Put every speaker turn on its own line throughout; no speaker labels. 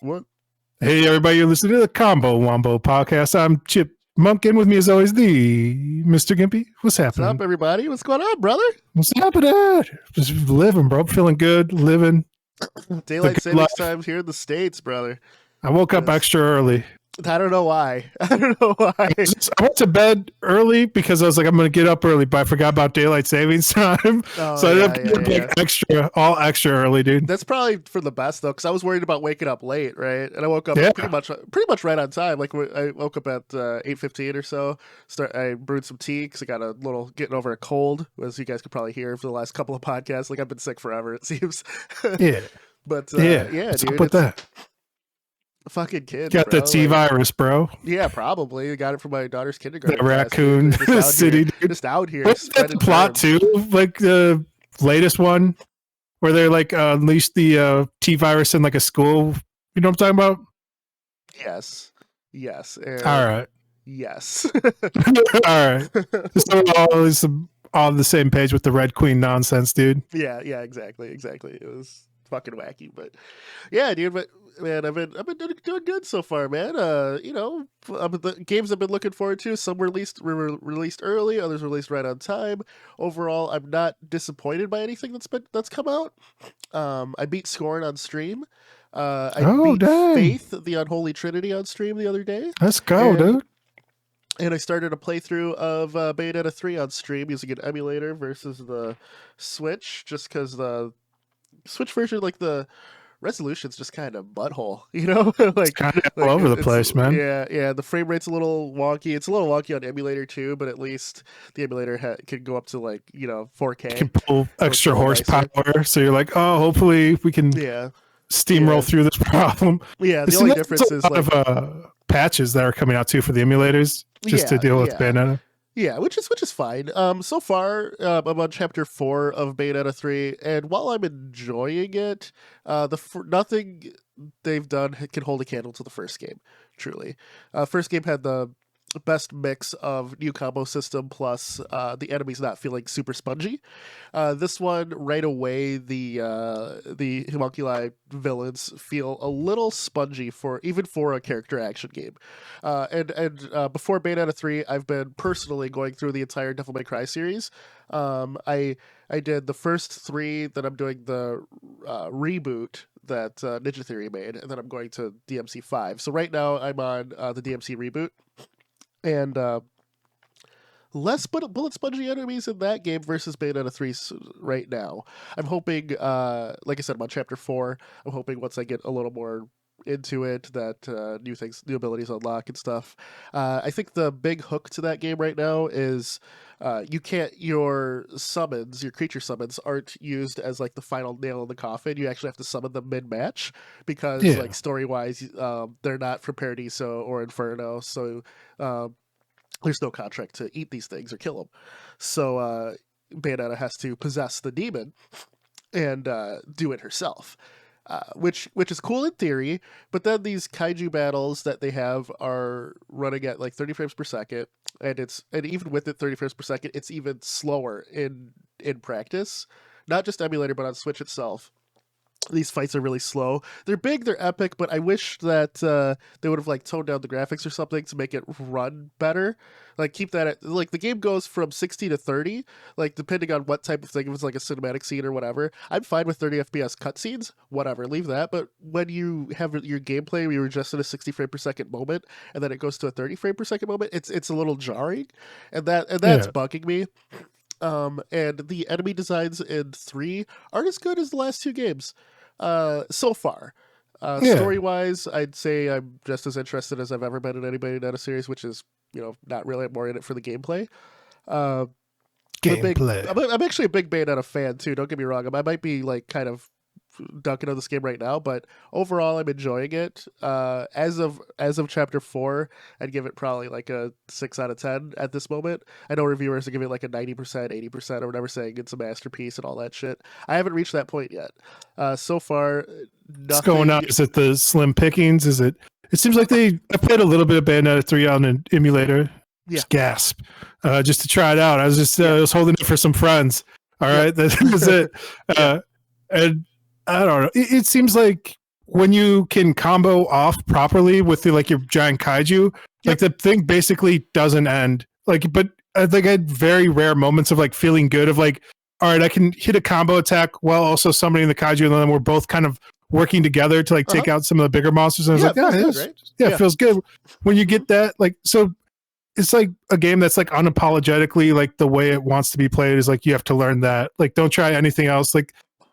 What?
Hey, everybody, you're listening to the Wombo podcast. I'm Chip Munkin. With me, as always, the Mr. Gimpy. What's happening?
What's up, everybody? What's going on, brother?
What's happening? Just living, bro. Feeling good, living.
Daylight savings time here in the States, brother.
I woke up extra early.
I don't know why. I
went to bed early because I was like, I'm going to get up early, but I forgot about daylight savings time. So I ended up all extra early, dude.
That's probably for the best, though, because I was worried about waking up late, right? And I woke up pretty much right on time. Like, I woke up at 8:15 or so. I brewed some tea because I got a little getting over a cold, as you guys could probably hear for the last couple of podcasts. Like, I've been sick forever, it seems.
Yeah.
But,
what's
dude.
Up with that?
Fucking kids,
got the T virus, bro.
Yeah, probably. I got it from my daughter's kindergarten.
The raccoon city,
dude. Just out here.
What's that the plot too? Like the latest one, where they're like unleashed the T virus in like a school. You know what I'm talking about?
Yes.
All right.
Yes.
All right. So all on the same page with the Red Queen nonsense, dude.
Yeah, exactly. It was fucking wacky, but yeah, dude. But man, I've been doing good so far, man. The games I've been looking forward to. Some were released early, others released right on time. Overall, I'm not disappointed by anything that's come out. I beat Scorn on stream. I beat Faith, the Unholy Trinity, on stream the other day.
Let's go, dude.
And I started a playthrough of Bayonetta 3 on stream using an emulator versus the Switch, just because the Switch version, like, the resolution's just kind of butthole, you know?
Like, kind of all over the place, man.
Yeah. The frame rate's a little wonky. It's a little wonky on emulator too, but at least the emulator can go up to 4K.
You can pull extra horsepower, so you're like, oh, hopefully we can steamroll through this problem.
Yeah, the only difference is
patches that are coming out too for the emulators just to deal with Bayonetta.
Yeah, which is fine. So far, I'm on chapter 4 of Bayonetta 3, and while I'm enjoying it, nothing they've done can hold a candle to the first game. Truly, first game had the best mix of new combo system plus the enemies not feeling super spongy. This one, right away, the homunculi villains feel a little spongy for a character action game. And before Bayonetta 3, I've been personally going through the entire Devil May Cry series. I did the first 3, then I'm doing the reboot that Ninja Theory made, and then I'm going to DMC 5. So right now I'm on the DMC reboot. And less bullet spongy enemies in that game versus Bayonetta 3 right now. I'm hoping, like I said, I'm on chapter 4. I'm hoping once I get a little more into it that new abilities unlock and stuff. I think the big hook to that game right now is your creature summons aren't used as like the final nail in the coffin. You actually have to summon them mid-match because like story-wise, they're not from Paradiso or Inferno, so there's no contract to eat these things or kill them. So Bayonetta has to possess the demon and do it herself. Which is cool in theory, but then these kaiju battles that they have are running at like 30 frames per second, and even with it 30 frames per second, it's even slower in practice. Not just emulator, but on Switch itself. These fights are really slow. They're big, they're epic, but I wish that they would have like toned down the graphics or something to make it run better. Like keep that at, like the game goes from 60 to 30, like depending on what type of thing. If it's like a cinematic scene or whatever, I'm fine with 30 FPS cutscenes. Whatever, leave that. But when you have your gameplay, we were just in a 60 frame per second moment, and then it goes to a 30 frame per second moment. It's a little jarring, and that's bugging me. And the enemy designs in 3 aren't as good as the last 2 games. So far. Story-wise, I'd say I'm just as interested as I've ever been in any Bayonetta series, which is, not really. I'm more in it for the gameplay. I'm actually a big Bayonetta fan, too. Don't get me wrong. I might be, like, kind of dunking on this game right now, but overall I'm enjoying it. As of chapter 4, I'd give it probably like a 6 out of 10 at this moment. I know reviewers are giving it like a 90%, 80% or whatever, saying it's a masterpiece and all that shit. I haven't reached that point yet. So far, nothing.
What's going on? Is it the slim pickings? Is it seems like I played a little bit of Bayonetta 3 on an emulator. Just gasp. Just to try it out. I was just I was holding it for some friends. All right, that was it. And I don't know. It seems like when you can combo off properly with like your giant kaiju, like the thing basically doesn't end. Like, but I think I had very rare moments of like feeling good of like, all right, I can hit a combo attack while also summoning the kaiju, and then we're both kind of working together to like take out some of the bigger monsters. And I was like, it feels good when you get that. Like, so it's like a game that's like unapologetically like the way it wants to be played is like you have to learn that. Like, don't try anything else. Like,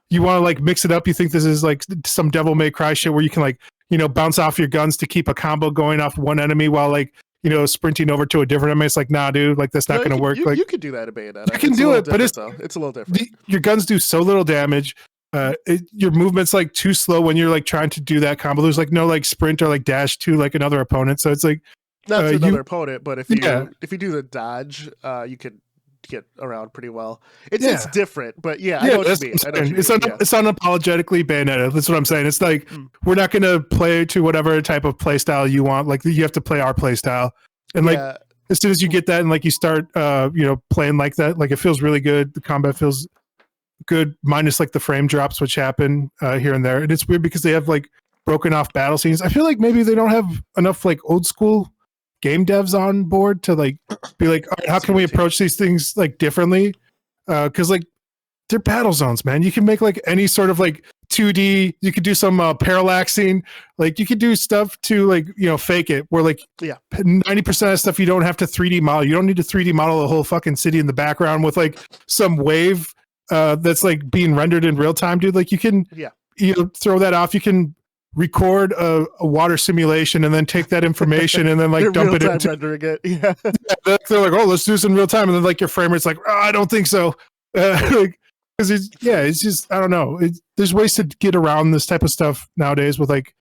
you want to like mix it up. You think this is like some Devil May Cry shit where you can like, you know, bounce off your guns to keep a combo going off one enemy while like, you know, sprinting over to a different enemy. It's like, nah, dude, like that's not going to work.
You,
like
you can do that in Bayonetta.
You can do it, but it's
a little different.
Your guns do so little damage. Your movement's like too slow when you're like trying to do that combo. There's like no like sprint or like dash to like another opponent. So it's like
not to another opponent, but if you do the dodge, you can get around pretty well. It's different, but I know what you mean.
It's unapologetically Bayonetta. That's what I'm saying. It's like we're not going to play to whatever type of play style you want. Like you have to play our play style, and like as soon as you get that and like you start, you know, playing like that, like it feels really good. The combat feels good, minus like the frame drops which happen here and there. And it's weird because they have like broken off battle scenes. I feel like maybe they don't have enough like old school game devs on board to like be like, all right, how can we approach these things like differently? Because like they're battle zones, man. You can make like any sort of like 2D. You could do some parallaxing. Like you could do stuff to like, you know, fake it. Where like 90% of stuff you don't have to 3D model. You don't need to 3D model the whole fucking city in the background with like some wave that's like being rendered in real time, dude. Like you can you know, throw that off. You can record a water simulation and then take that information and then like dump it into
rendering it.
They're like, oh, let's do this in real time, and then like your frame rate's like, oh, I don't think so, like, because it's just I don't know. There's ways to get around this type of stuff nowadays with like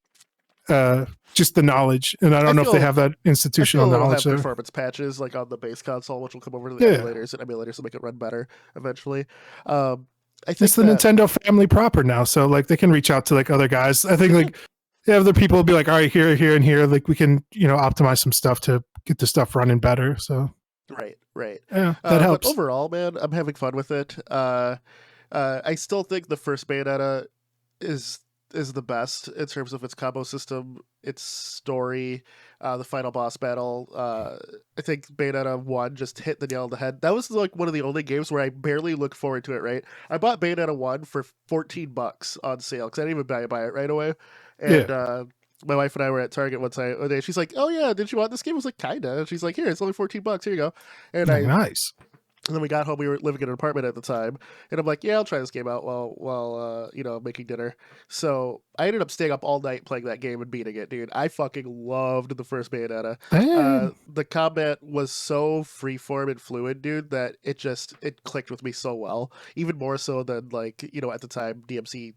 just the knowledge, and I don't know if they have that institutional knowledge.
Have performance patches like on the base console, which will come over to the emulators, and emulators will make it run better eventually. I think
it's the Nintendo family proper now, so like they can reach out to like other guys. I think like other people will be like, all right, here, and here, like we can, you know, optimize some stuff to get the stuff running better. So
right,
yeah, that helps.
But overall, man, I'm having fun with it. I still think the first Bayonetta is the best in terms of its combo system, its story, the final boss battle. I think Bayonetta 1 just hit the nail on the head. That was like one of the only games where I barely look forward to it, right? I bought Bayonetta 1 for $14 on sale because I didn't even buy it right away. And my wife and I were at Target one day. She's like, oh yeah, did you want this game? I was like, kinda. And she's like, here, it's only $14. Here you go. And
nice.
And then we got home. We were living in an apartment at the time, and I'm like, "Yeah, I'll try this game out while you know, making dinner." So I ended up staying up all night playing that game and beating it, dude. I fucking loved the first Bayonetta. The combat was so freeform and fluid, dude, that it clicked with me so well, even more so than like, you know, at the time DMC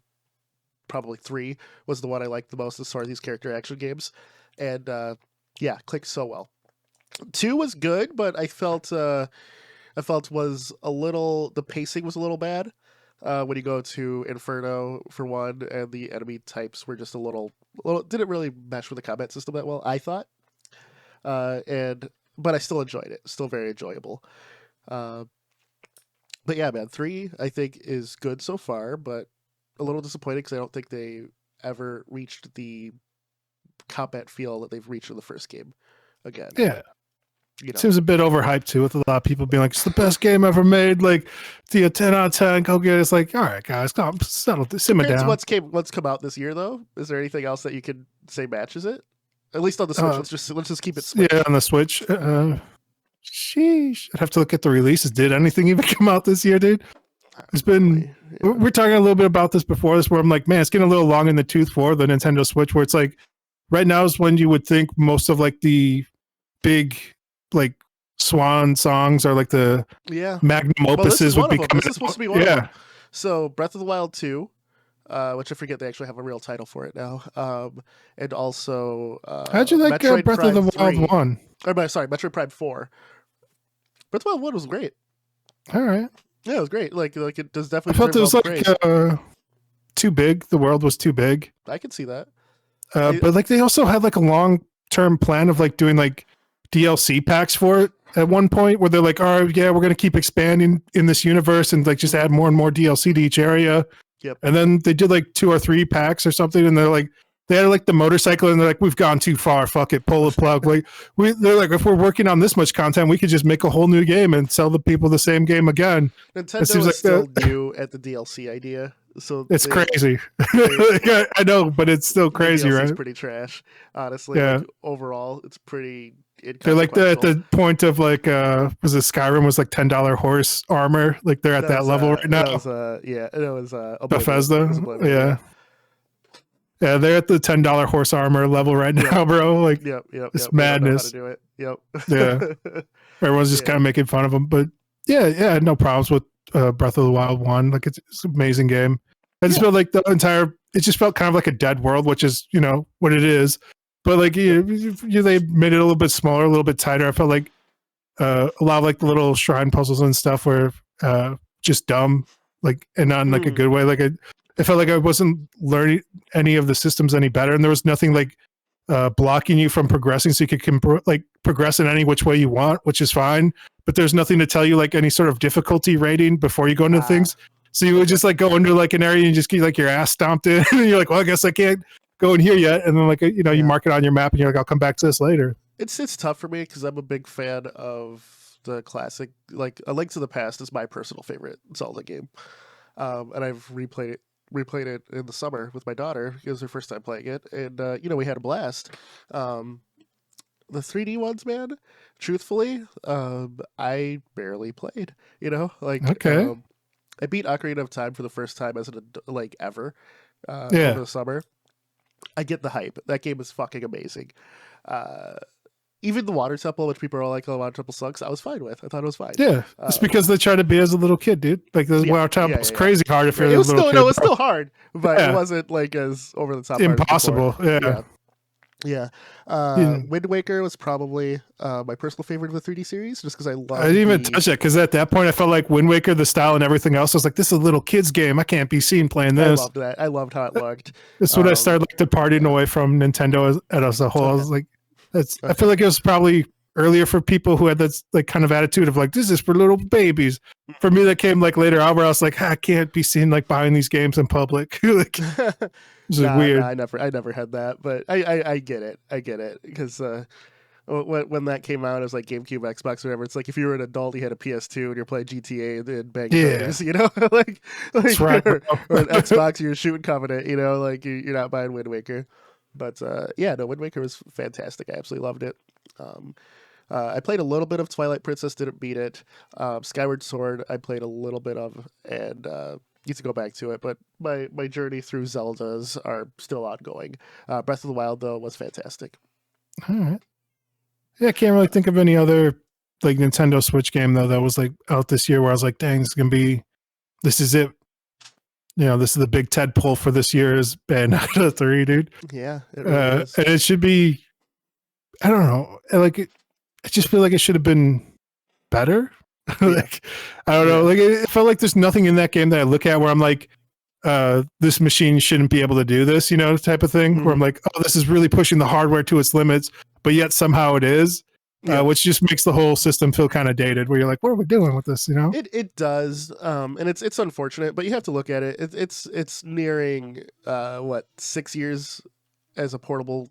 probably 3 was the one I liked the most as far as these character action games, and clicked so well. 2 was good, but I felt was a little, the pacing was a little bad when you go to Inferno for one, and the enemy types were just a little didn't really mesh with the combat system that well, I thought. But I still enjoyed it, still very enjoyable. But yeah, man, 3 I think is good so far, but a little disappointing because I don't think they ever reached the combat feel that they've reached in the first game again.
Yeah. You know. Seems a bit overhyped too, with a lot of people being like, it's the best game ever made, like 10 out of 10, go get it. It's like, all right, guys, come simmer down.
What's come out this year though? Is there anything else that you can say matches it? At least on the Switch. Let's just keep it Switch.
Yeah, on the Switch. Sheesh. I'd have to look at the releases. Did anything even come out this year, dude? It's been we're talking a little bit about this before this, where I'm like, man, it's getting a little long in the tooth for the Nintendo Switch, where it's like right now is when you would think most of like the big like swan songs are like the magnum opuses would be coming.
This is supposed to be one of them. So Breath of the Wild 2, which I forget they actually have a real title for it now, and also
how'd you like Breath Prime of the Wild
3.
1?
Sorry, Metroid Prime 4. Breath of the Wild 1 was great.
All right.
Yeah, it was great. Like it does definitely.
I felt it was like too big. The world was too big.
I can see that.
But like they also had like a long-term plan of like doing like DLC packs for it at one point, where they're like, all right, yeah, we're going to keep expanding in this universe and like just add more and more DLC to each area.
Yep.
And then they did like 2 or 3 packs or something, and they're like, they had like the motorcycle, and they're like, we've gone too far. Fuck it, pull the plug. Like they're like, if we're working on this much content, we could just make a whole new game and sell the people the same game again.
Nintendo is like still new at the DLC idea, so
it's crazy. I know, but it's still crazy, right?
It's pretty trash, honestly.
Yeah.
Like, overall, it's pretty.
They're like at the point of like, was it Skyrim was like $10 horse armor? Like they're at that level right now.
It was
Bethesda. Yeah. Yeah, they're at the $10 horse armor level right now, bro. Like, it's madness.
They don't know how to do
it. Yeah, everyone's just kind of making fun of them, but yeah, I had no problems with Breath of the Wild 1. Like, it's an amazing game. I just felt like it just felt kind of like a dead world, which is what it is. But like, they made it a little bit smaller, a little bit tighter. I felt like a lot of like the little shrine puzzles and stuff were just dumb, like, and not in like a good way. Like I felt like I wasn't learning any of the systems any better, and there was nothing like blocking you from progressing, so you could progress in any which way you want, which is fine. But there's nothing to tell you like any sort of difficulty rating before you go into things. So you would just like go into like an area and just get like your ass stomped in, and you're like, well, I guess I can't go in here yet. And then like you mark it on your map, and you're like, I'll come back to this later.
It's tough for me because I'm a big fan of the classic. Like, A Link to the Past is my personal favorite Zelda game, and I've replayed it in the summer with my daughter. It was her first time playing it, and we had a blast. The 3D ones, man, truthfully, I barely played.
Okay.
I beat Ocarina of Time for the first time as ever over the summer. I get the hype. That game is fucking amazing. Even the Water Temple, which people are like, "Oh, the Water Temple sucks," I was fine with. I thought it was fine.
Yeah, it's because they try to be as a little kid, dude. Like the Water Temple was crazy hard if you're a little kid.
No, it was still hard, but it wasn't like as over the top.
Impossible.
Yeah. Wind Waker was probably my personal favorite of the 3D series, just because I love.
I didn't even touch that because at that point I felt like Wind Waker, the style and everything else, I was like, this is a little kid's game. I can't be seen playing this.
I loved that. I loved how it looked.
This is when I started departing away from Nintendo as a whole. I was like, I feel like it was probably earlier for people who had that like kind of attitude of like, this is for little babies. For me, that came like later on where I was like, I can't be seen like buying these games in public. Like, it's weird.
I never had that, but I get it. I get it because when that came out, it was like GameCube, Xbox, whatever. It's like if you were an adult, you had a PS2 and you're playing GTA and bang games, like
right,
or an Xbox, you're shooting Covenant, like you're not buying Wind Waker. But Wind Waker was fantastic. I absolutely loved it. I played a little bit of Twilight Princess, didn't beat it. Skyward Sword, I played a little bit of, and need to go back to it. But my journey through Zeldas are still ongoing. Breath of the Wild, though, was fantastic.
All right. Yeah, I can't really think of any other like Nintendo Switch game though that was like out this year where I was like, dang, this is it. This is the big Ted pull for this year is Bayonetta 3, dude.
Yeah, it really is.
And it should be. I don't know. I just feel like it should have been better. Like, I don't know. Like, it felt like there's nothing in that game that I look at where I'm like, this machine shouldn't be able to do this, type of thing. Where I'm like, oh, this is really pushing the hardware to its limits, but yet somehow it is, which just makes the whole system feel kind of dated. Where you're like, what are we doing with this?
It does, and it's unfortunate, but you have to look at it. It's nearing 6 years as a portable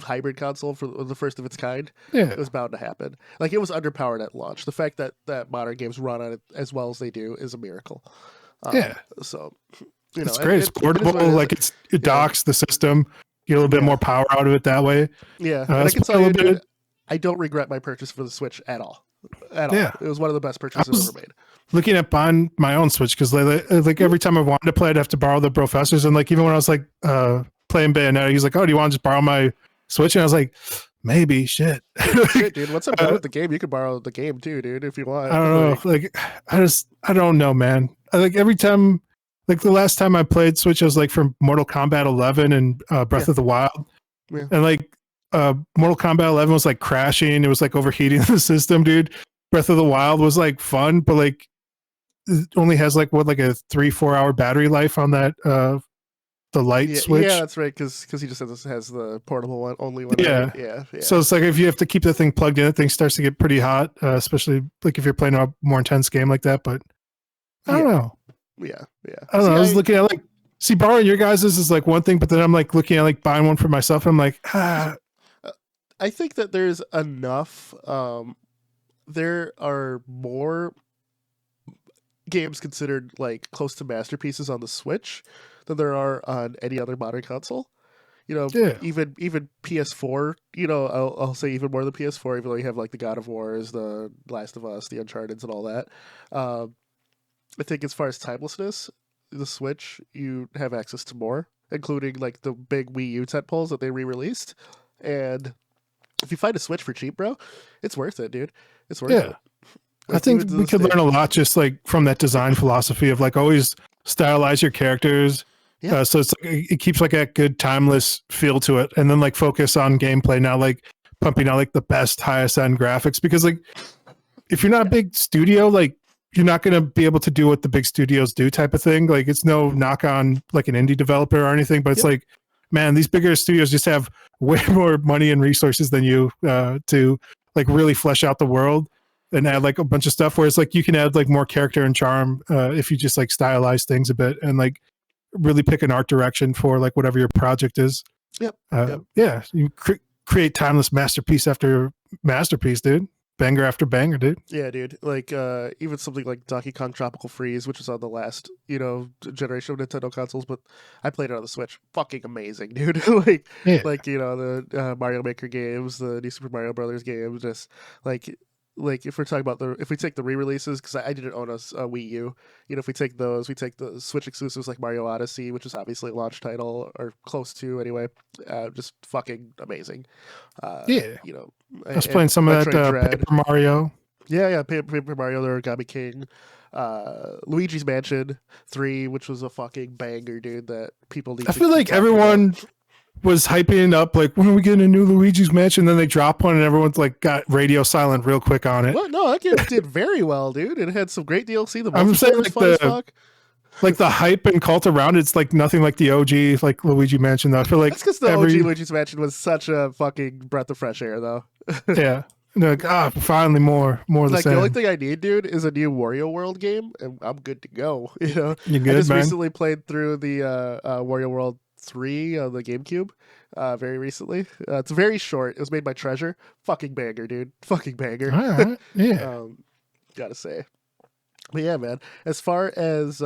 hybrid console for the first of its kind. It was bound to happen. Like, it was underpowered at launch. The fact that modern games run on it as well as they do is a miracle. So
it's great. It's portable. It docks the system. Get a little bit more power out of it that way.
Yeah, and I can tell you, dude, I don't regret my purchase for the Switch at all. Yeah, it was one of the best purchases I've ever made.
Looking at buying my own Switch because like every time I wanted to play, I'd have to borrow the professor's, and like even when I was like playing Bayonetta, he's like, "Oh, do you want to just borrow my Switch?" And I was like, maybe. Shit,
dude. What's up with the game? You could borrow the game too, dude, if you want.
I don't know. Like, I don't know, man. Like every time, like the last time I played Switch, I was like from Mortal Kombat 11 and Breath of the Wild, and like Mortal Kombat 11 was like crashing. It was like overheating the system, dude. Breath of the Wild was like fun, but like it only has like a 3-4 hour battery life on that the light switch.
Yeah, that's right, because he just has the portable one, only one.
Yeah.
Yeah.
So it's like if you have to keep the thing plugged in, the thing starts to get pretty hot, especially like if you're playing a more intense game like that. But I don't know.
Yeah.
I don't know. I was looking at like See, borrowing your guys' is like one thing, but then I'm like looking at like buying one for myself. And I'm like,
I think that there's enough. There are more games considered like close to masterpieces on the Switch than there are on any other modern console. You know,
yeah,
even PS4. You know, I'll say even more than PS4. Even though you have like the God of Wars, the Last of Us, the Uncharted's, and all that. I think as far as timelessness, the Switch you have access to more, including like the big Wii U tentpoles that they re-released. And if you find a Switch for cheap, bro, it's worth it, dude. It's worth
yeah.
it.
I
Like,
think
even to
we
this
could
day.
learn a lot just like from that design philosophy of like always stylize your characters.
Yeah.
So it's like, it keeps like a good timeless feel to it, and then like focus on gameplay now, like pumping out like the best highest end graphics. Because like if you're not a big studio, like you're not going to be able to do what the big studios do type of thing. Like it's no knock on like an indie developer or anything, but it's like, man, these bigger studios just have way more money and resources than you to like really flesh out the world and add like a bunch of stuff. Whereas like you can add like more character and charm if you just like stylize things a bit and like really pick an art direction for like whatever your project is.
Yep.
Yeah, you create timeless masterpiece after masterpiece, dude. Banger after banger, dude.
Yeah, dude. Like even something like Donkey Kong Tropical Freeze, which is on the last, generation of Nintendo consoles, but I played it on the Switch. Fucking amazing, dude.
Yeah.
like the Mario Maker games, the New Super Mario Brothers games, just like if we're talking about if we take the re-releases, because I didn't own a Wii U, if we take those, we take the Switch exclusives like Mario Odyssey, which is obviously a launch title or close to anyway, just fucking amazing.
Yeah. I was
And
playing some of
Metroid
that
Dread.
Paper Mario.
Yeah, Paper Mario, the Origami King, Luigi's Mansion 3, which was a fucking banger, dude. That people need.
I feel like everyone was hyping it up, like when are we getting a new Luigi's Mansion? Then they drop one, and everyone's like got radio silent real quick on it.
Well, no, that game did very well, dude. It had some great DLC. The
I'm saying
multiplayer was
like
fun as fuck.
like the hype and cult around it's like nothing like the OG like Luigi Mansion though. I feel like
that's because the OG Luigi's Mansion was such a fucking breath of fresh air, though.
Yeah. Like, finally more the
like
same.
The only thing I need, dude, is a new Wario World game, and I'm good to go.
You good,
I just
man?
recently played through the Wario World 3 on the GameCube. Very recently. It's very short. It was made by Treasure. Fucking banger, dude. Fucking banger.
All right. Yeah.
Gotta say. But yeah, man. As far as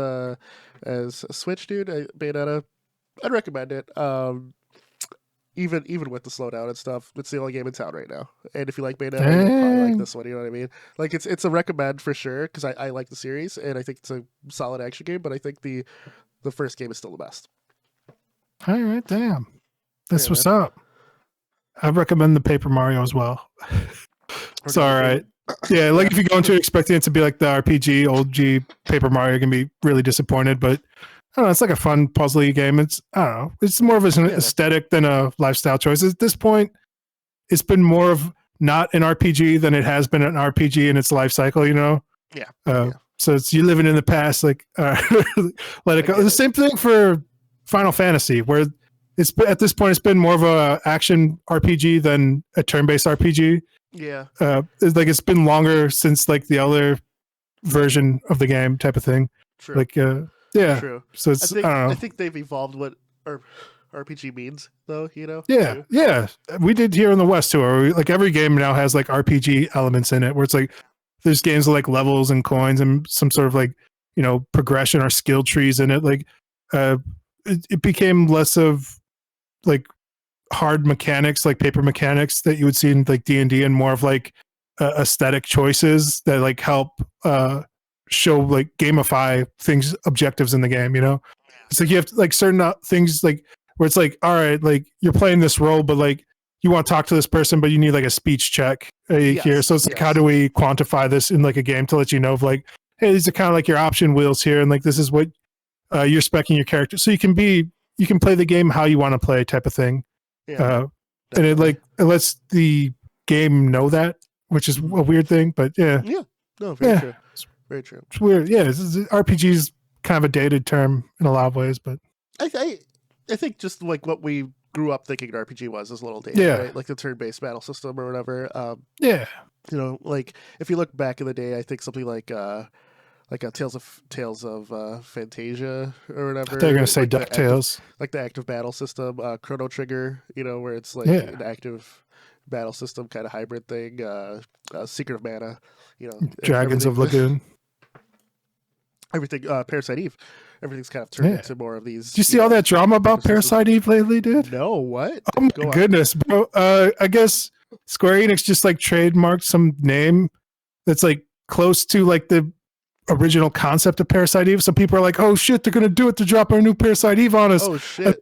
Switch, dude, Bayonetta, I'd recommend it. Even with the slowdown and stuff, it's the only game in town right now. And if you like Bayonetta, you'll probably like this one. You know what I mean? Like it's a recommend for sure because I like the series and I think it's a solid action game. But I think the first game is still the best.
All right, damn. That's what's up. I recommend the Paper Mario as well. It's all right. Yeah, like if you go into it expecting it to be like the RPG, old G Paper Mario, you're gonna be really disappointed. But I don't know, it's like a fun puzzly game. It's I don't know, it's more of an aesthetic than a lifestyle choice. At this point, it's been more of not an RPG than it has been an RPG in its life cycle.
Yeah.
So it's you living in the past. Like let it go. The same thing for Final Fantasy, where it's at this point it's been more of a action RPG than a turn-based RPG.
Yeah.
It's been longer since like the other version of the game type of thing.
True.
Like yeah.
True.
So it's
I think they've evolved what RPG means though,
Yeah.
too.
Yeah. We did here in the West too, where like every game now has like RPG elements in it where it's like there's games with like levels and coins and some sort of like, progression or skill trees in it. Like it became less of like hard mechanics, like paper mechanics that you would see in like D&D, and more of like aesthetic choices that like help show like gamify things, objectives in the game. It's like you have to, like certain things like where it's like, all right, like you're playing this role, but like you want to talk to this person, but you need like a speech check here. So it's like, how do we quantify this in like a game to let you know of like, hey, these are kind of like your option wheels here, and like this is what you're speccing your character, so you can play the game how you want to play type of thing.
Yeah,
and it lets the game know that, which is a weird thing, but yeah.
No, very true. Very true.
It's weird. Yeah, RPG is kind of a dated term in a lot of ways, but
I think just like what we grew up thinking an RPG was a little dated, right? Like the turn-based battle system or whatever.
Yeah.
Like if you look back in the day, I think something like like a Tales of Fantasia or whatever.
They're gonna say
like
DuckTales.
the active battle system, Chrono Trigger, where it's like an active battle system kind of hybrid thing. Secret of Mana,
Dragons of Lagoon.
Everything. Parasite Eve. Everything's kind of turned into more of these.
Did you see all that drama about Parasite Eve lately, dude?
No, what?
Oh my goodness, bro. I guess Square Enix just like trademarked some name that's like close to like the original concept of Parasite Eve. So people are like, "Oh shit, they're gonna do it to drop our new Parasite Eve on us."
Oh shit!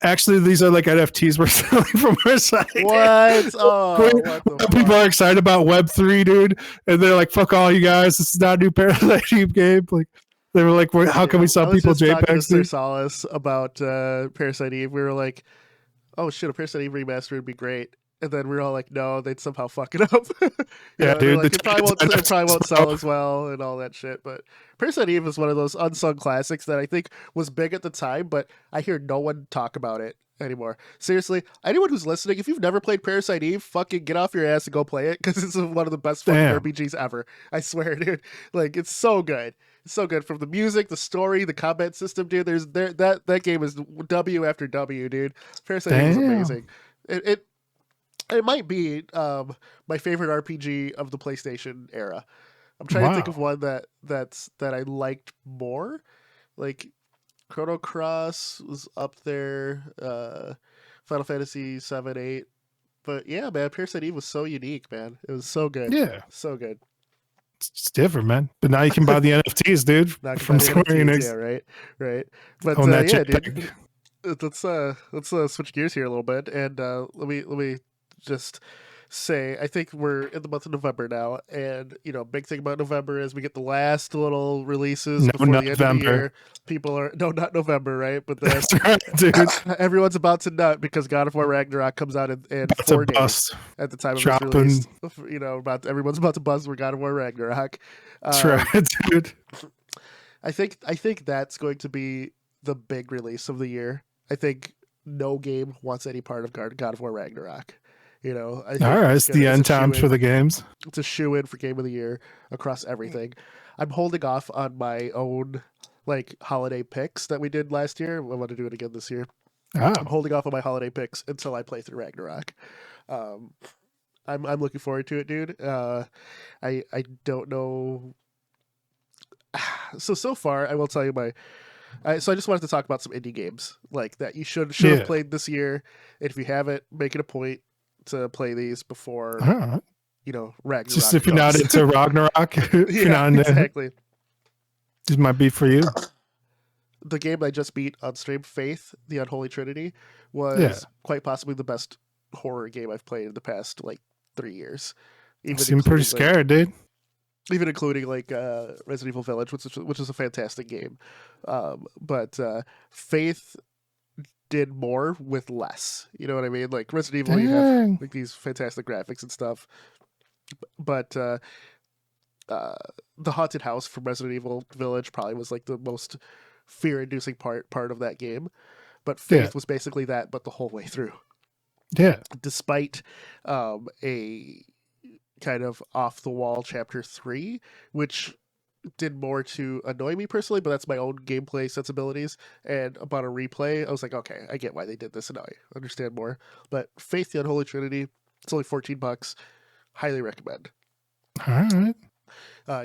Actually, these are like NFTs we're selling from our site.
What? Oh, what
people are excited about Web3, dude, and they're like, "Fuck all you guys! This is not a new Parasite Eve game." Like, they were like, "How can we sell people JPEGs?"
Sir Solace about Parasite Eve. We were like, "Oh shit, a Parasite Eve remaster would be great." And then we were all like, "No, they'd somehow fuck it up."
Dude,
like, it probably won't sell as well and all that shit. But Parasite Eve is one of those unsung classics that I think was big at the time, but I hear no one talk about it anymore. Seriously, anyone who's listening, if you've never played Parasite Eve, fucking get off your ass and go play it, because it's one of the best fucking RPGs ever. I swear, dude. Like, it's so good. It's so good, from the music, the story, the combat system, dude. That game is W after W, dude. Parasite Eve is amazing. It might be my favorite RPG of the PlayStation era. I'm trying to think of one that I liked more. Like, Chrono Cross was up there. Final Fantasy 7, 8. But yeah, man, Parasite Eve was so unique, man. It was so good.
Yeah,
so good.
It's different, man. But now you can buy the NFTs, dude. From Square Enix.
Yeah, right. But
yeah,
dude. Let's switch gears here a little bit, and let me just say, I think we're in the month of November now, and big thing about November is we get the last little releases before the end of the year. People are not November, right? But
that's right, dude.
Everyone's about to nut because God of War Ragnarok comes out in 4 days at the time of its release. Everyone's about to buzz for God of War Ragnarok.
That's right, dude.
I think that's going to be the big release of the year. I think no game wants any part of God of War Ragnarok. I think
all right, it's the end times for the games.
It's a shoe-in for Game of the Year across everything. I'm holding off on my own holiday picks that we did last year. I want to do it again this year. I'm holding off on my holiday picks until I play through Ragnarok. I'm looking forward to it, dude. I don't know. So far, I will tell you so I just wanted to talk about some indie games that you should have played this year. And if you haven't, make it a point to play these before Ragnarok.
Just if you're not into Ragnarok,
exactly.
This might be for you.
The game I just beat on stream, Faith, the Unholy Trinity, was quite possibly the best horror game I've played in the past 3 years.
You seem pretty scared, dude.
Even including Resident Evil Village, which is a fantastic game. But Faith did more with less. You know what I mean? Like Resident Evil, you have these fantastic graphics and stuff. But the haunted house from Resident Evil Village probably was the most fear-inducing part of that game. But Faith was basically that, but the whole way through.
Yeah.
Despite a kind of off-the-wall Chapter 3, which did more to annoy me personally, but that's my own gameplay sensibilities. And upon a replay, I was like, okay, I get why they did this, and I understand more. But Faith, the Unholy Trinity, it's only $14. Highly recommend.
All right.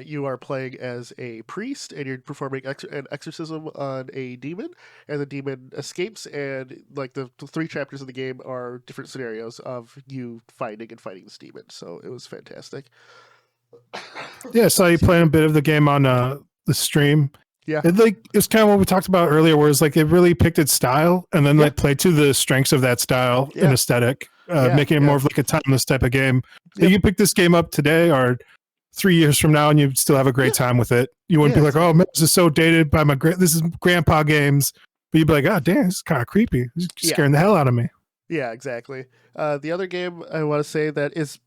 You are playing as a priest, and you're performing an exorcism on a demon, and the demon escapes, and the 3 chapters of the game are different scenarios of you finding and fighting this demon. So it was fantastic.
Yeah, I saw you playing a bit of the game on the stream.
Yeah,
it's kind of what we talked about earlier, where it's it really picked its style and then played to the strengths of that style and aesthetic, making it more of a timeless type of game. So you pick this game up today or 3 years from now, and you still have a great time with it. You wouldn't be like, "Oh man, this is so dated by this is grandpa games," but you'd be like, "Oh damn, this is kind of creepy. It's scaring the hell out of me." Yeah,
exactly. The other game I want to say that is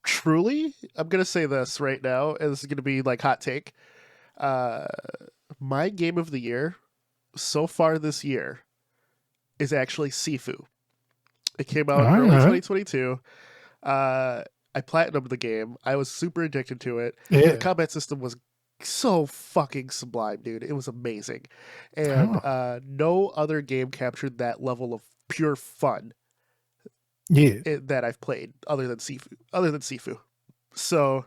truly, I'm gonna say this right now, and this is gonna be hot take. My game of the year so far this year is actually Sifu. It came out early 2022. I platinumed the game. I was super addicted to it. The combat system was so fucking sublime, dude. It was amazing, and no other game captured that level of pure fun. That I've played other than Sifu. So,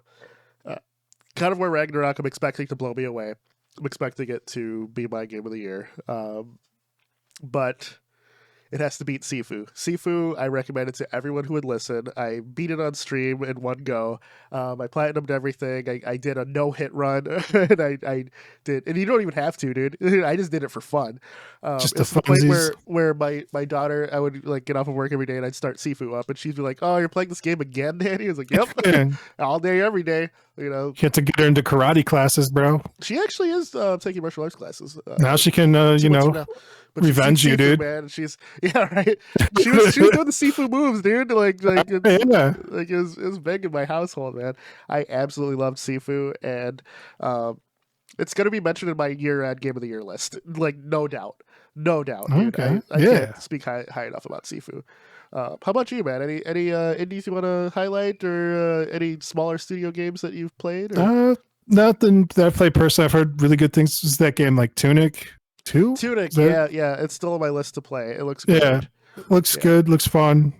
kind of where Ragnarok, I'm expecting to blow me away. I'm expecting it to be my game of the year, but it has to beat Sifu. Sifu, I recommend it to everyone who would listen. I beat it on stream in one go. I platinumed everything. I did a no-hit run, and I did, and you don't even have to, dude. I just did it for fun.
Just
it's the point where my daughter, I would like get off of work every day, and I'd start Sifu up, and she'd be like, "Oh, you're playing this game again, Danny?" I was like, "Yep, all day, every day." You know,
you have to get her into karate classes, bro.
She actually is taking martial arts classes.
Now she can, but revenge you, dude.
Man, she's right. She was doing the Sifu moves, dude. Like it was big in my household, man. I absolutely loved Sifu, and it's gonna be mentioned in my year-end game of the year list. Like no doubt, dude.
Okay.
I can't speak high enough about Sifu. How about you, man? Any indies you want to highlight, or any smaller studio games that you've played?
Nothing that I played personally. I've heard really good things. Is that game like Tunic 2?
Tunic, yeah. It's still on my list to play. It looks good.
Yeah, looks good. Looks fun.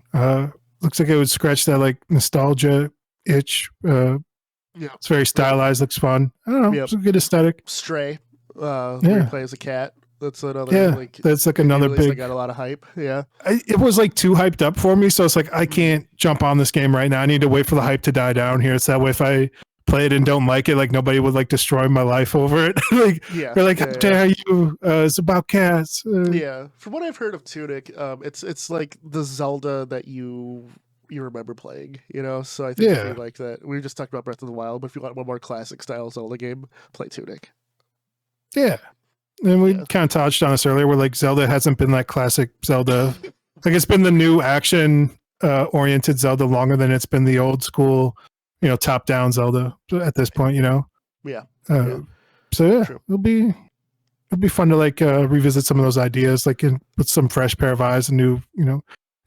Looks like it would scratch that like nostalgia itch. It's very stylized. Looks fun. I don't know. It's a good aesthetic.
Stray. Where you play as a cat. That's another.
Yeah, that's like another big.
I got a lot of hype. Yeah,
it was like too hyped up for me, so it's like I can't jump on this game right now. I need to wait for the hype to die down here. So that way, if I play it and don't like it, like nobody would like destroy my life over it. They're like, how dare you? It's about cats.
Yeah, from what I've heard of Tunic, it's like the Zelda that you remember playing, So I think if you like that, we just talked about Breath of the Wild, but if you want one more classic style Zelda game, play Tunic.
Yeah. And we kind of touched on this earlier, where like Zelda hasn't been like classic Zelda. Like it's been the new action oriented Zelda longer than it's been the old school, top down Zelda at this point,
Yeah.
So it'll be fun to like revisit some of those ideas, like with some fresh pair of eyes and new,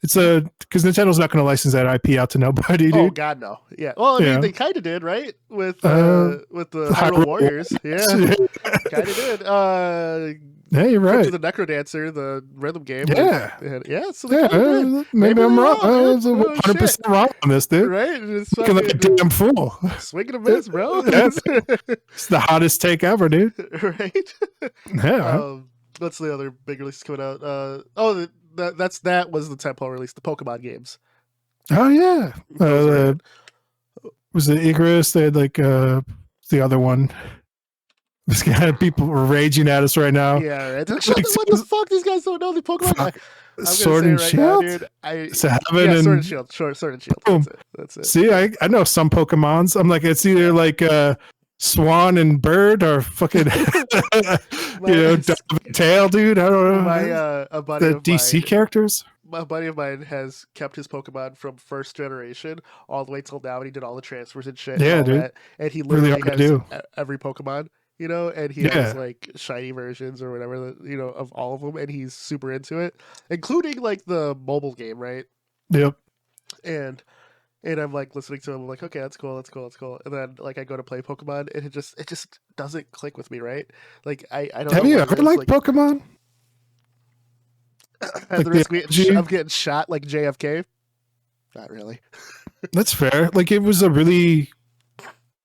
it's because Nintendo's not going to license that IP out to nobody, dude.
Oh God, no. Yeah. Well, I mean, they kind of did, right? With the Hyrule Warriors. Yeah, kind of did.
Yeah, you're right.
To the Necrodancer, the rhythm game.
Yeah.
So
maybe I'm wrong. I was 100% wrong on this, dude.
Right? It's
fucking like a damn fool.
Swing and a miss, bro.
It's the hottest take ever, dude.
Right?
Yeah.
What's the other big release coming out? That was the tentpole release, the Pokemon games.
Oh yeah, was it Icarus? They had like the other one. This guy, people were raging at us right now.
Yeah, right. What the fuck? These guys don't know the Pokemon.
Sword and Shield. Now, dude. Sword and
Shield. Sword and Shield. That's it.
See, I know some Pokemons. I'm like, it's either like Swan and Bird or fucking Tail, dude. I don't know.
A buddy of
DC
mine,
characters.
A buddy of mine has kept his Pokemon from first generation all the way till now, and he did all the transfers and shit.
Yeah, dude.
That, and he literally has every Pokemon, and he has like shiny versions or whatever, of all of them, and he's super into it, including like the mobile game, right?
Yep.
And I'm like listening to him, I'm like, okay, that's cool. And then like I go to play Pokemon, and it just doesn't click with me, right? Like I don't.
Have you ever liked Pokemon?
At the risk of getting shot like JFK? Not really.
That's fair. Like it was a really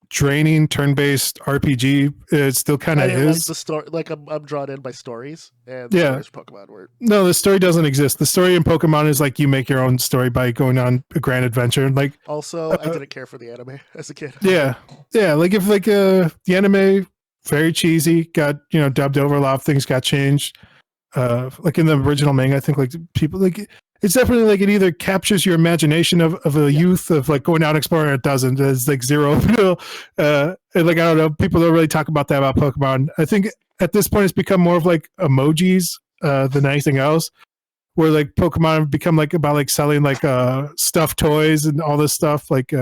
draining turn-based RPG. It still kind of is.
Like the story, like I'm drawn in by stories, and Pokemon were.
No, the story doesn't exist. The story in Pokemon is like you make your own story by going on a grand adventure. Like
also, I didn't care for the anime as a kid.
Yeah. Like if like the anime very cheesy, got dubbed over, a lot of things got changed. Like in the original manga, I think like people like it's definitely like it either captures your imagination of a youth of like going out and exploring, or it doesn't. It's like zero. And like I don't know, people don't really talk about that about Pokemon. I think at this point it's become more of like emojis than anything else. Where like Pokemon have become like about like selling like stuffed toys and all this stuff, like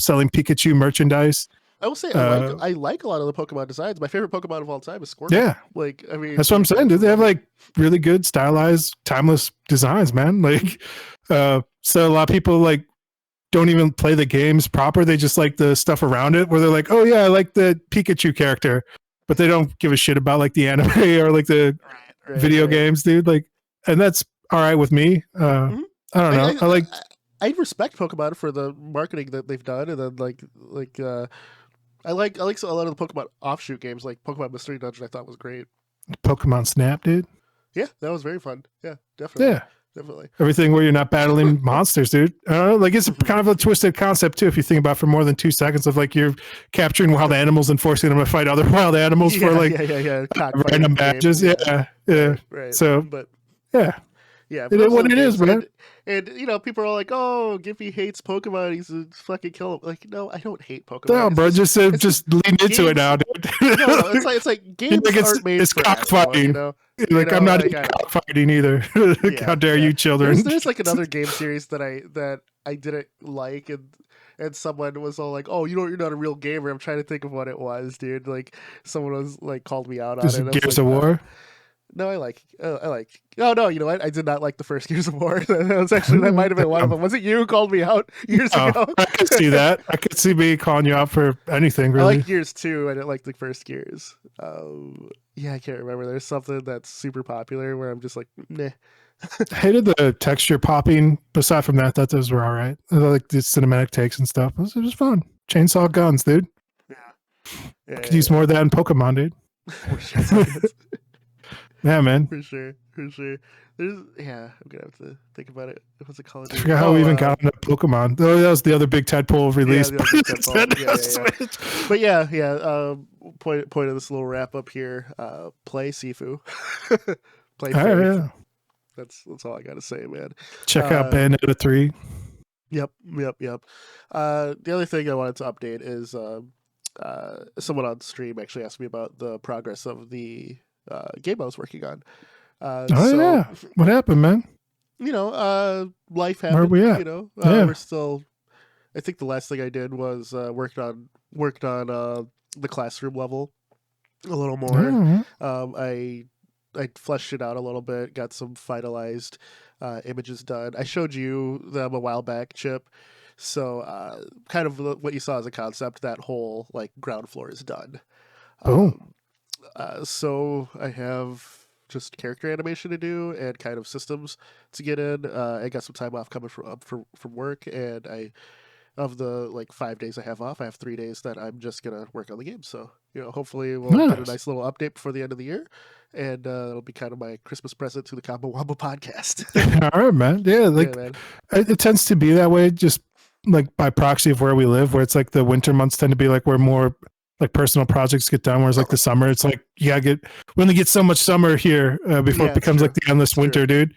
selling Pikachu merchandise.
I will say I like a lot of the Pokemon designs. My favorite Pokemon of all time is Squirtle.
Yeah,
like I mean
that's what I'm saying, dude. They have like really good stylized, timeless designs, man. Like, so a lot of people like don't even play the games proper. They just like the stuff around it where they're like, oh yeah, I like the Pikachu character, but they don't give a shit about like the anime or like the video games, dude. Like, and that's all right with me. I don't know.
I respect Pokemon for the marketing that they've done, and then I like a lot of the Pokemon offshoot games, like Pokemon Mystery Dungeon. I thought was great.
Pokemon Snap, dude.
Yeah, that was very fun. Yeah, definitely.
Yeah,
definitely.
Everything where you're not battling monsters, dude. Like it's kind of a twisted concept too. If you think about it for more than 2 seconds of like you're capturing wild animals and forcing them to fight other wild animals for like random badges. Yeah.
Right.
So,
but
yeah.
Yeah,
it is what it is, man.
And you know, people are like, "Oh, Gimpy hates Pokemon. He's a fucking kill him." Like, no, I don't hate Pokemon.
No, bro, just lean into it now, dude.
No, it's like games aren't made for
cockfighting.
You know?
Like I'm not cockfighting either. How dare you, children?
There's like another game series that I didn't like, and someone was all like, "Oh, you're not a real gamer." I'm trying to think of what it was, dude. Like someone was like called me out on it.
Gears of War.
No, I like. Oh no, you know what? I did not like the first Gears of War. That might have been one of them. Was it you who called me out years ago?
I could see that. I could see me calling you out for anything. Really,
I like Gears 2. I didn't like the first Gears. Yeah, I can't remember. There's something that's super popular where I'm just like, nah.
I hated the texture popping. Aside from that, those were all right. I like the cinematic takes and stuff. It was fun. Chainsaw guns, dude.
Yeah.
Could use more of that in Pokemon, dude. Yeah, man.
For sure. I'm gonna have to think about it. What's it called?
I forgot how we even got into Pokemon. Oh, that was the other big tadpole release.
But yeah. Point of this little wrap up here. Play Sifu. Play Faith.
Yeah.
That's all I gotta say, man.
Check out Bayonetta 3.
Yep. The other thing I wanted to update is someone on stream actually asked me about the progress of the game I was working on.
Yeah. What happened, man?
You know, life happened.
Where are we at?
You know, we're still. I think the last thing I did was worked on the classroom level a little more. I fleshed it out a little bit, got some finalized images done. I showed you them a while back, Chip. So kind of what you saw as a concept, that whole like ground floor is done. So I have just character animation to do and kind of systems to get in. I got some time off coming from work, and of the like 5 days I have off, I have 3 days that I'm just gonna work on the game. So hopefully we'll get a nice little update before the end of the year, and it'll be kind of my Christmas present to the Combo Wombo podcast.
All right, man. Yeah, man. It tends to be that way, just like by proxy of where we live, where it's like the winter months tend to be like where more like personal projects get done, whereas like the summer, it's like we only get so much summer here before it becomes like the endless winter, dude.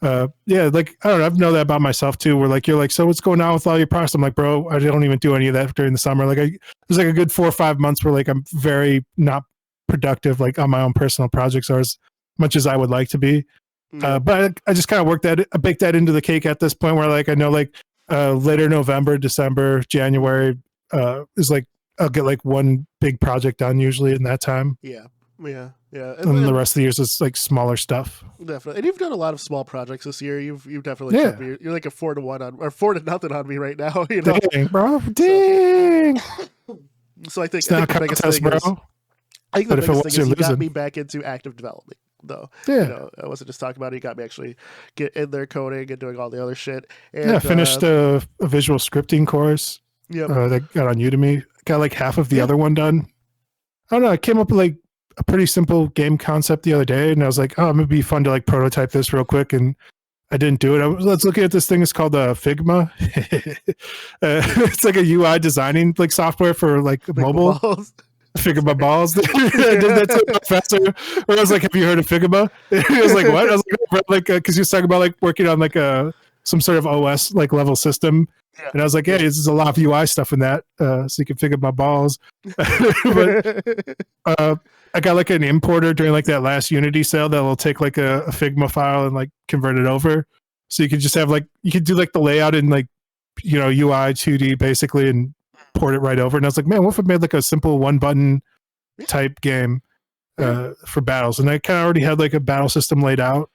Like I don't know, I've known that about myself too, where like you're like, so what's going on with all your projects? I'm like, bro, I don't even do any of that during the summer. Like there's like a good 4 or 5 months where like I'm very not productive like on my own personal projects, or as much as I would like to be. But I just kind of baked that into the cake at this point, where like I know like later November, December, January is like I'll get like one big project done usually in that time.
Yeah.
And then the rest of the years is like smaller stuff.
Definitely. And you've done a lot of small projects this year. You've definitely you're like a 4-1 or 4-0 on me right now. You know?
Dang, bro. Dang.
So I think
it's not a contest, bro.
I think the biggest thing is you got me back into active development, though.
Yeah.
I wasn't just talking about it. You got me actually get in there coding and doing all the other shit. And,
I finished a visual scripting course. That got on Udemy. Got like half of the other one done. I don't know. I came up with like a pretty simple game concept the other day, and I was like, oh, it would be fun to like prototype this real quick, and I didn't do it. Let's look at this thing. It's called Figma. It's like a UI designing like software for like mobile. Figma balls. I did that to a professor. Where I was like, have you heard of Figma? He was like, what? I was like, because he was talking about like working on like some sort of OS like level system. Yeah. And I was like, hey, there's a lot of UI stuff in that, so you can figure my balls. But I got like an importer during like that last Unity sale that will take like a Figma file and like convert it over. So you could just have like, you could do like the layout in like, UI 2D basically and port it right over. And I was like, man, what if I made like a simple one button type game for battles? And I kind of already had like a battle system laid out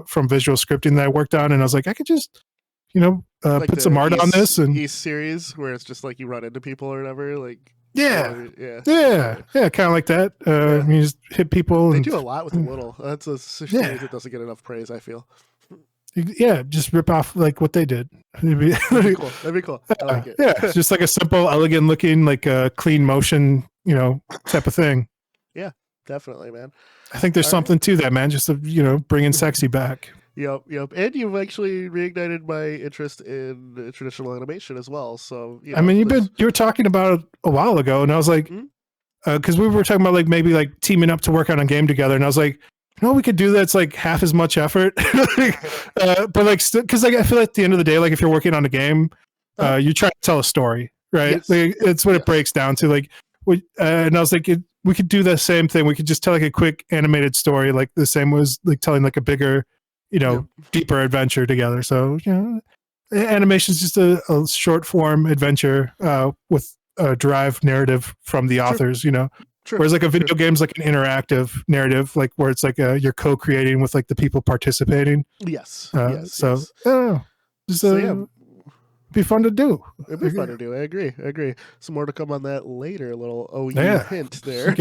from visual scripting that I worked on. And I was like, I could just,
like
put some art on this and
East series where it's just like you run into people or whatever. Like
yeah, kind of like that. You just hit people.
They do a lot with a little. That's a series that doesn't get enough praise, I feel.
Yeah, just rip off like what they did.
That'd be cool. That'd be cool. I like it.
Yeah, it's just like a simple, elegant looking, like a clean motion, type of thing.
Yeah, definitely, man.
I think there's something to that, man. Just bringing sexy back.
Yep. And you've actually reignited my interest in traditional animation as well. So
I mean, you were talking about it a while ago, and I was like, because we were talking about like maybe like teaming up to work on a game together, and I was like, we could do that. It's like half as much effort, but like, because like I feel like at the end of the day, like if you're working on a game, you're trying to tell a story, right?
Yes.
Like, it's what it breaks down to. Like, and I was like, we could do the same thing. We could just tell like a quick animated story, like the same was like telling like a bigger, deeper adventure together. So animation is just a short form adventure with a derived narrative from the authors.
True.
Whereas like a video game's like an interactive narrative, like where it's like you're co-creating with like the people participating.
Yes.
Be fun to do.
It'd be fun to do. I agree. Some more to come on that later. A little hint there.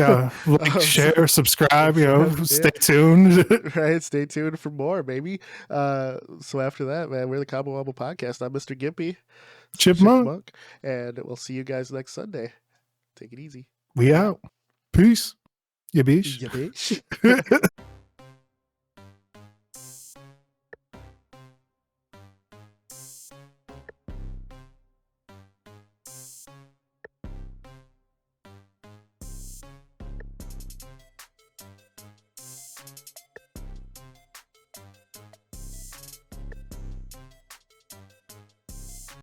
Like, share, subscribe. Stay tuned.
Right, stay tuned for more, maybe. So after that, man, we're the Combo Wombo Podcast. I'm Mr. Gimpy,
Chipmunk,
and we'll see you guys next Sunday. Take it easy.
We out. Peace. Ya bicho.